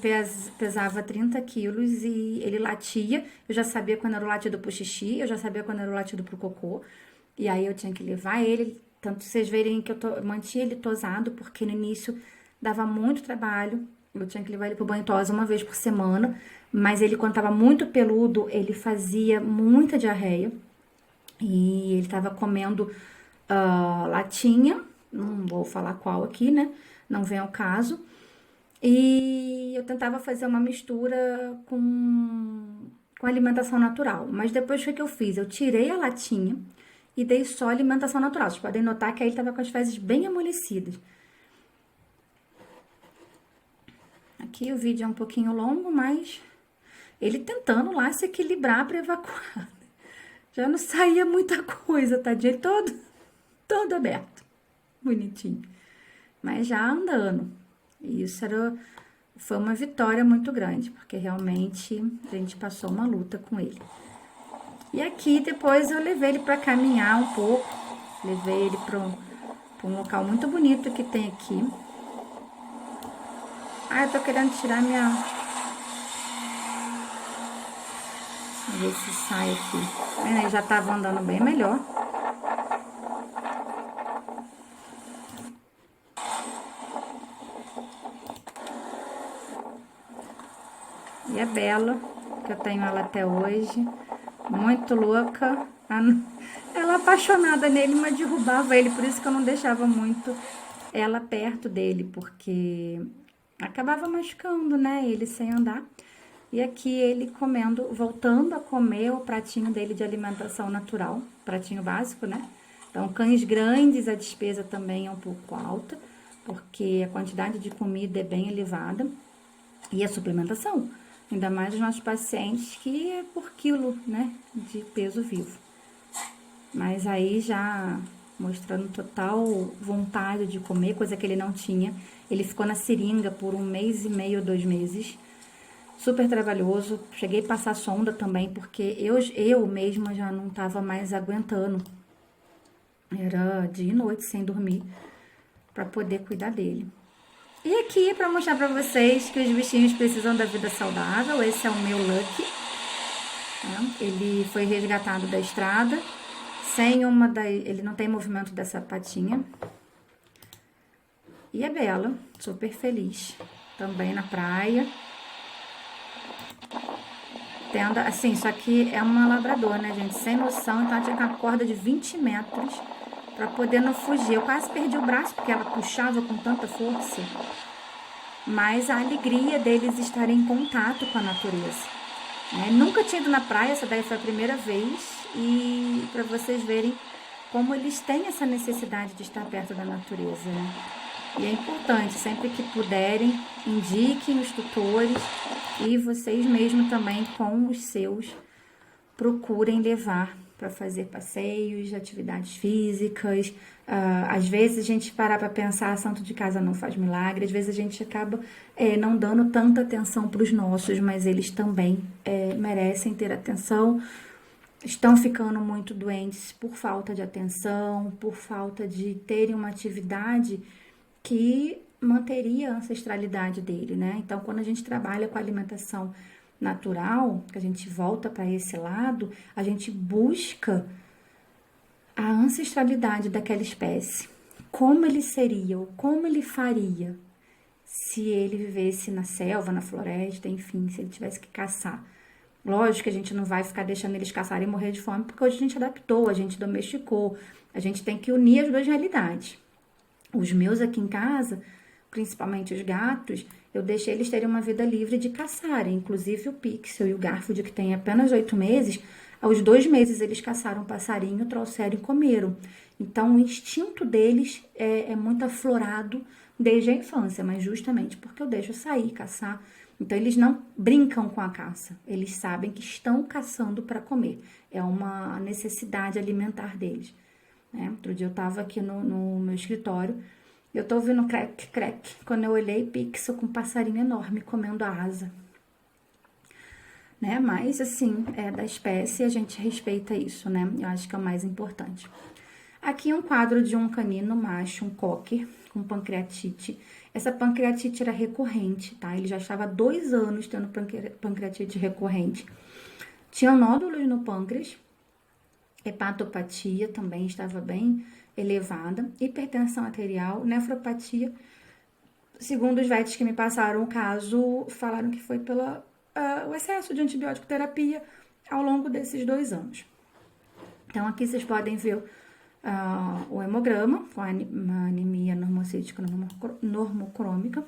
pesava 30 quilos e ele latia. Eu já sabia quando era o latido pro xixi, eu já sabia quando era o latido pro cocô. E aí eu tinha que levar ele, tanto vocês verem que eu mantinha ele tosado, porque no início dava muito trabalho. Eu tinha que levar ele pro banho tosa uma vez por semana. Mas ele, quando tava muito peludo, ele fazia muita diarreia. E ele tava comendo latinha. Não vou falar qual aqui, né? Não vem ao caso. E eu tentava fazer uma mistura com alimentação natural. Mas depois o que eu fiz? Eu tirei a latinha e dei só alimentação natural. Vocês podem notar que aí ele tava com as fezes bem amolecidas. Aqui o vídeo é um pouquinho longo, mas ele tentando lá se equilibrar para evacuar. Já não saía muita coisa, tadinho. Ele todo aberto. Bonitinho. Mas já andando. E isso foi uma vitória muito grande, porque realmente a gente passou uma luta com ele. E aqui depois eu levei ele para caminhar um pouco. Levei ele para um local muito bonito que tem aqui. Eu tô querendo tirar minha... Vamos ver se sai aqui. Ele já tava andando bem melhor. E a Bela, que eu tenho ela até hoje, muito louca. Ela apaixonada nele, mas derrubava ele, por isso que eu não deixava muito ela perto dele, porque acabava machucando, né, ele sem andar. E aqui ele comendo, voltando a comer o pratinho dele de alimentação natural, pratinho básico, né? Então, cães grandes, a despesa também é um pouco alta, porque a quantidade de comida é bem elevada. E a suplementação, ainda mais os nossos pacientes, que é por quilo, né, de peso vivo. Mas aí já mostrando total vontade de comer, coisa que ele não tinha. Ele ficou na seringa por 1 mês e meio, 2 meses. Super trabalhoso. Cheguei a passar sonda também, porque eu mesma já não tava mais aguentando. Era dia e noite sem dormir, para poder cuidar dele. E aqui, para mostrar para vocês que os bichinhos precisam da vida saudável, esse é o meu Lucky. Ele foi resgatado da estrada, ele não tem movimento dessa patinha. E a Bela, super feliz, também na praia. Tendo, assim, só que é uma labrador, né, gente? Sem noção, então ela tinha uma corda de 20 metros pra poder não fugir. Eu quase perdi o braço porque ela puxava com tanta força. Mas a alegria deles estarem em contato com a natureza, né? Nunca tinha ido na praia, essa daí foi a primeira vez. E para vocês verem como eles têm essa necessidade de estar perto da natureza, né? E é importante, sempre que puderem, indiquem os tutores e vocês mesmos também com os seus procurem levar para fazer passeios, atividades físicas. Às vezes a gente parar para pensar, santo de casa não faz milagre, às vezes a gente acaba não dando tanta atenção para os nossos, mas eles também merecem ter atenção. Estão ficando muito doentes por falta de atenção, por falta de terem uma atividade que manteria a ancestralidade dele, né? Então, quando a gente trabalha com alimentação natural, que a gente volta para esse lado, a gente busca a ancestralidade daquela espécie. Como ele seria, ou como ele faria se ele vivesse na selva, na floresta, enfim, se ele tivesse que caçar. Lógico que a gente não vai ficar deixando eles caçarem e morrer de fome, porque hoje a gente adaptou, a gente domesticou, a gente tem que unir as duas realidades. Os meus aqui em casa, principalmente os gatos, eu deixei eles terem uma vida livre de caçarem. Inclusive o Pixel e o Garfield, que tem apenas 8 meses, aos 2 meses eles caçaram um passarinho, trouxeram e comeram. Então o instinto deles é muito aflorado desde a infância, mas justamente porque eu deixo sair, caçar. Então eles não brincam com a caça, eles sabem que estão caçando para comer. É uma necessidade alimentar deles. Outro dia eu tava aqui no meu escritório, eu tô ouvindo crack, crack. Quando eu olhei, Pixel com um passarinho enorme comendo a asa. Né? Mas, assim, é da espécie, a gente respeita isso, né? Eu acho que é o mais importante. Aqui um quadro de um canino macho, um cocker, com pancreatite. Essa pancreatite era recorrente, tá? Ele já estava há 2 anos tendo pancreatite recorrente. Tinha nódulos no pâncreas, hepatopatia também estava bem elevada, hipertensão arterial, nefropatia. Segundo os védicos que me passaram o caso, falaram que foi pelo o excesso de antibiótico terapia ao longo desses 2 anos. Então, aqui vocês podem ver o hemograma, com a anemia normocítica normocrômica,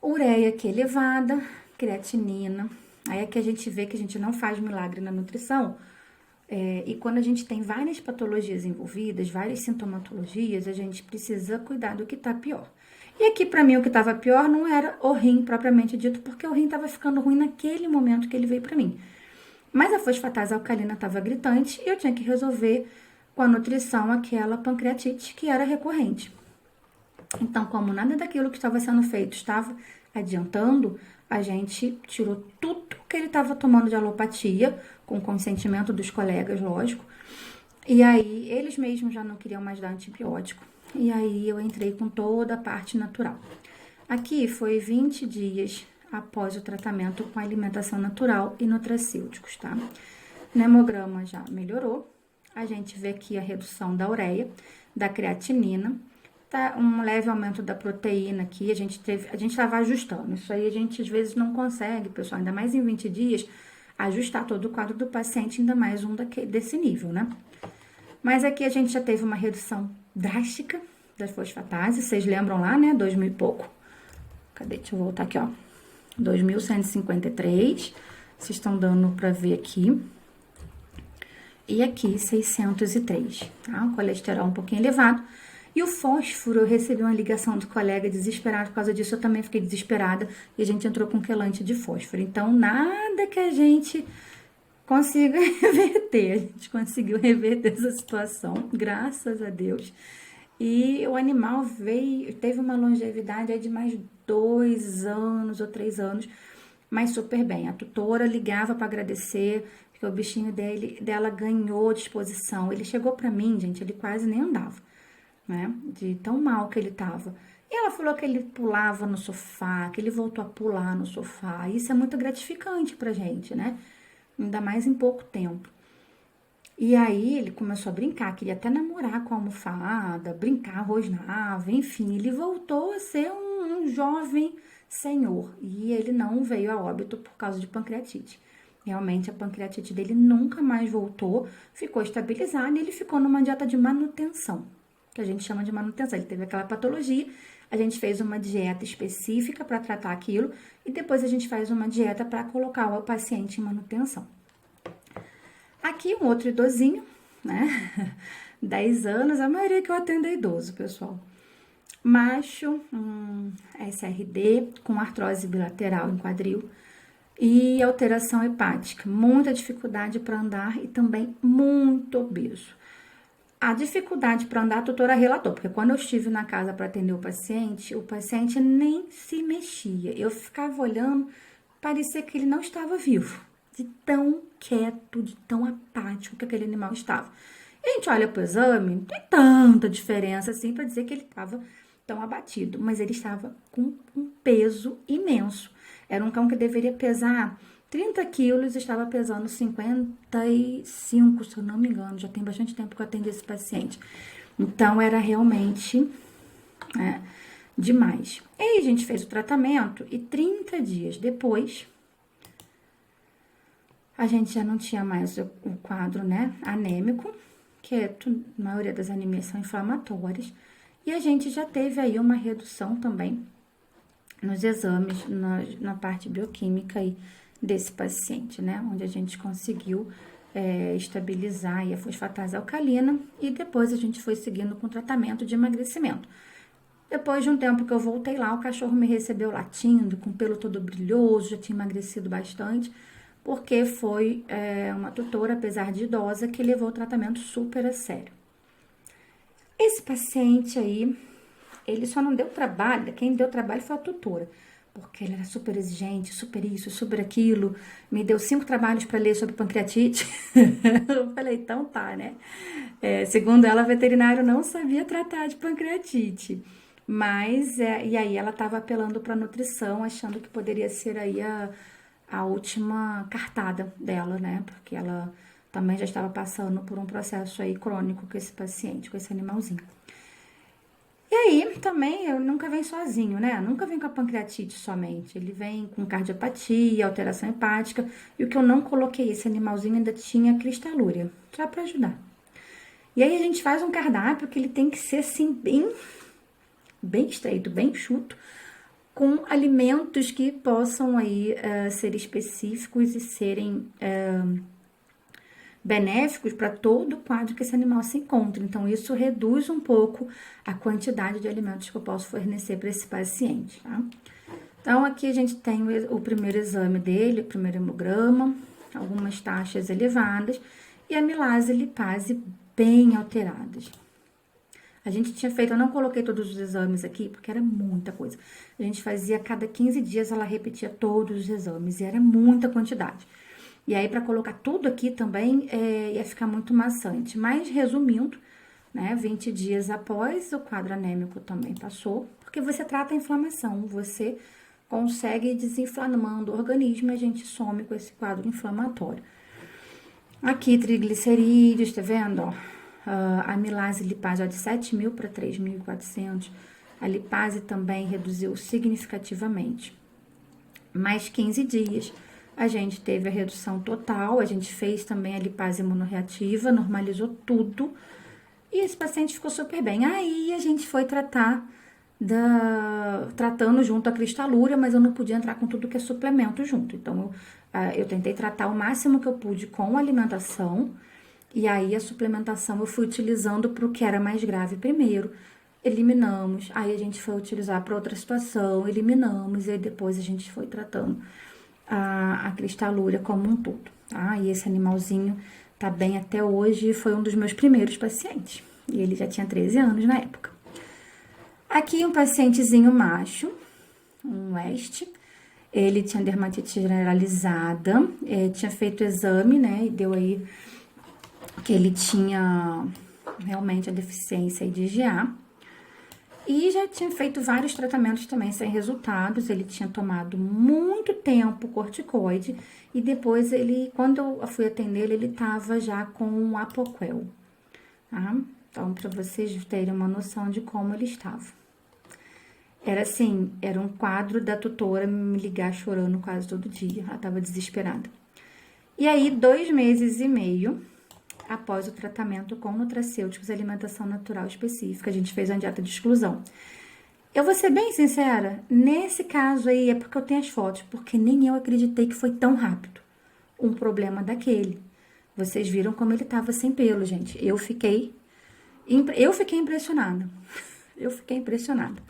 ureia aqui elevada, creatinina. Aí é que a gente vê que a gente não faz milagre na nutrição. E quando a gente tem várias patologias envolvidas, várias sintomatologias, a gente precisa cuidar do que tá pior. E aqui, pra mim, o que tava pior não era o rim propriamente dito, porque o rim tava ficando ruim naquele momento que ele veio pra mim. Mas a fosfatase alcalina tava gritante e eu tinha que resolver com a nutrição aquela pancreatite que era recorrente. Então, como nada daquilo que estava sendo feito estava adiantando, a gente tirou tudo que ele estava tomando de alopatia, com consentimento dos colegas, lógico. E aí, eles mesmos já não queriam mais dar antibiótico. E aí, eu entrei com toda a parte natural. Aqui foi 20 dias após o tratamento com alimentação natural e nutracêuticos, tá? O hemograma já melhorou. A gente vê aqui a redução da ureia, da creatinina, tá? Um leve aumento da proteína aqui, a gente estava ajustando. Isso aí a gente às vezes não consegue, pessoal, ainda mais em 20 dias, ajustar todo o quadro do paciente, ainda mais um desse nível, né? Mas aqui a gente já teve uma redução drástica da fosfatase, vocês lembram lá, né? 2.000 e pouco. Cadê? Deixa eu voltar aqui, ó. 2.153, vocês estão dando para ver aqui. E aqui, 603, tá? O colesterol um pouquinho elevado. E o fósforo, eu recebi uma ligação do colega desesperado por causa disso, eu também fiquei desesperada e a gente entrou com quelante de fósforo. Então, nada que a gente consiga reverter. A gente conseguiu reverter essa situação, graças a Deus. E o animal teve uma longevidade aí de mais 2 anos ou 3 anos, mas super bem. A tutora ligava para agradecer, porque o bichinho dela ganhou disposição. Ele chegou para mim, gente, ele quase nem andava, né? De tão mal que ele tava. E ela falou que ele pulava no sofá, que ele voltou a pular no sofá. Isso é muito gratificante pra gente, né? Ainda mais em pouco tempo. E aí ele começou a brincar, queria até namorar com a almofada, brincar, rosnava, enfim. Ele voltou a ser um jovem senhor, e ele não veio a óbito por causa de pancreatite. Realmente, a pancreatite dele nunca mais voltou, ficou estabilizada e ele ficou numa dieta de manutenção, que a gente chama de manutenção. Ele teve aquela patologia, a gente fez uma dieta específica para tratar aquilo e depois a gente faz uma dieta para colocar o paciente em manutenção. Aqui um outro idosinho, né? 10 anos, a maioria que eu atendo é idoso, pessoal. Macho, SRD, com artrose bilateral em quadril e alteração hepática, muita dificuldade para andar e também muito obeso. A dificuldade para andar, a tutora relatou, porque quando eu estive na casa para atender o paciente nem se mexia. Eu ficava olhando, parecia que ele não estava vivo, de tão quieto, de tão apático que aquele animal estava. E a gente olha para o exame, não tem tanta diferença assim para dizer que ele estava tão abatido, mas ele estava com um peso imenso. Era um cão que deveria pesar 30 quilos, estava pesando 55, se eu não me engano. Já tem bastante tempo que eu atendo esse paciente. Então, era realmente demais. E aí, a gente fez o tratamento e 30 dias depois, a gente já não tinha mais o quadro, né, anêmico, que a maioria das anemias são inflamatórias. E a gente já teve aí uma redução também nos exames, na parte bioquímica aí desse paciente, né? Onde a gente conseguiu estabilizar aí a fosfatase alcalina e depois a gente foi seguindo com tratamento de emagrecimento. Depois de um tempo que eu voltei lá, o cachorro me recebeu latindo, com o pelo todo brilhoso, já tinha emagrecido bastante, porque foi uma tutora, apesar de idosa, que levou o tratamento super a sério. Esse paciente aí, ele só não deu trabalho, quem deu trabalho foi a tutora, porque ele era super exigente, super isso, super aquilo, me deu 5 trabalhos para ler sobre pancreatite. Eu falei, então tá, né? Segundo ela, a veterinário não sabia tratar de pancreatite, mas, e aí ela estava apelando para nutrição, achando que poderia ser aí a última cartada dela, né? Porque ela também já estava passando por um processo aí crônico com esse paciente, com esse animalzinho. E aí, também, eu nunca vem sozinho, né? Nunca vem com a pancreatite somente. Ele vem com cardiopatia, alteração hepática. E o que eu não coloquei, esse animalzinho ainda tinha cristalúria, só para ajudar. E aí, a gente faz um cardápio que ele tem que ser, assim, bem estreito, bem enxuto, com alimentos que possam aí ser específicos e serem benéficos para todo o quadro que esse animal se encontra. Então, isso reduz um pouco a quantidade de alimentos que eu posso fornecer para esse paciente, tá? Então, aqui a gente tem o primeiro exame dele, o primeiro hemograma, algumas taxas elevadas e amilase e lipase bem alteradas. A gente tinha feito, eu não coloquei todos os exames aqui, porque era muita coisa. A gente fazia, a cada 15 dias, ela repetia todos os exames, e era muita quantidade. E aí, para colocar tudo aqui também, ia ficar muito maçante. Mas, resumindo, né, 20 dias após, o quadro anêmico também passou, porque você trata a inflamação, você consegue desinflamando o organismo e a gente some com esse quadro inflamatório. Aqui, triglicerídeos, tá vendo, ó? A amilase e lipase, ó, de 7.000 para 3.400. A lipase também reduziu significativamente. Mais 15 dias. A gente teve a redução total, a gente fez também a lipase imunorreativa, normalizou tudo. E esse paciente ficou super bem. Aí a gente foi tratando junto a cristalúria, mas eu não podia entrar com tudo que é suplemento junto. Então, eu tentei tratar o máximo que eu pude com a alimentação. E aí a suplementação eu fui utilizando para o que era mais grave primeiro. Eliminamos, aí a gente foi utilizar para outra situação, eliminamos, e aí depois a gente foi tratando a cristalúria como um todo, tá? E esse animalzinho tá bem até hoje, foi um dos meus primeiros pacientes. E ele já tinha 13 anos na época. Aqui um pacientezinho macho, um West, ele tinha dermatite generalizada, tinha feito exame, né, e deu aí que ele tinha realmente a deficiência de IgA. E já tinha feito vários tratamentos também sem resultados. Ele tinha tomado muito tempo corticoide. E depois quando eu fui atender ele tava já com um Apoquel, tá? Então, para vocês terem uma noção de como ele estava. Era assim, era um quadro da tutora me ligar chorando quase todo dia. Ela tava desesperada. E aí, 2 meses e meio após o tratamento com nutracêuticos e alimentação natural específica, a gente fez uma dieta de exclusão. Eu vou ser bem sincera, nesse caso aí é porque eu tenho as fotos, porque nem eu acreditei que foi tão rápido um problema daquele. Vocês viram como ele tava sem pelo, gente. Eu fiquei impressionada. Eu fiquei impressionada.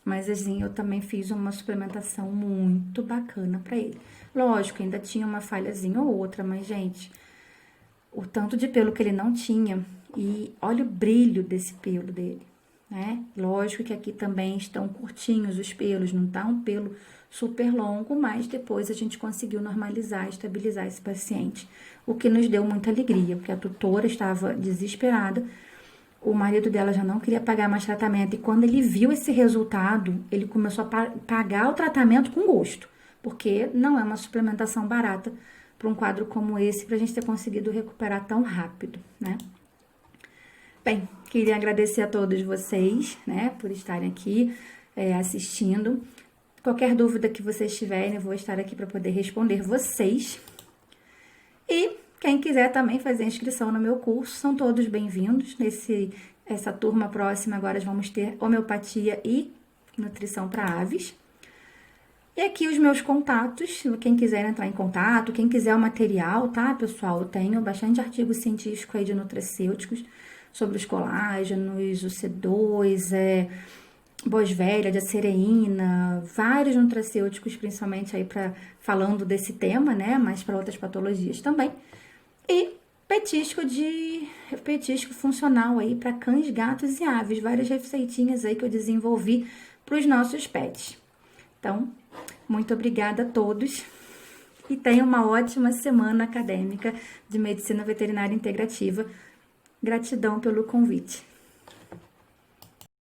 Mas assim, eu também fiz uma suplementação muito bacana pra ele. Lógico, ainda tinha uma falhazinha ou outra, mas gente, o tanto de pelo que ele não tinha e olha o brilho desse pelo dele, né? Lógico que aqui também estão curtinhos os pelos, não tá um pelo super longo, mas depois a gente conseguiu normalizar, estabilizar esse paciente, o que nos deu muita alegria, porque a tutora estava desesperada. O marido dela já não queria pagar mais tratamento. E quando ele viu esse resultado, ele começou a pagar o tratamento com gosto. Porque não é uma suplementação barata para um quadro como esse, para a gente ter conseguido recuperar tão rápido, né? Bem, queria agradecer a todos vocês, né, por estarem aqui assistindo. Qualquer dúvida que vocês tiverem, eu vou estar aqui para poder responder vocês. E quem quiser também fazer inscrição no meu curso, são todos bem-vindos. Essa turma próxima, agora vamos ter homeopatia e nutrição para aves. E aqui os meus contatos, quem quiser entrar em contato, quem quiser o material, tá, pessoal? Eu tenho bastante artigo científico aí de nutracêuticos, sobre os colágenos, o C2, boswellia, diacereína, vários nutracêuticos, principalmente aí falando desse tema, né, mas para outras patologias também. E petisco funcional aí para cães, gatos e aves, várias receitinhas aí que eu desenvolvi para os nossos pets. Então, muito obrigada a todos e tenham uma ótima semana acadêmica de Medicina Veterinária Integrativa. Gratidão pelo convite.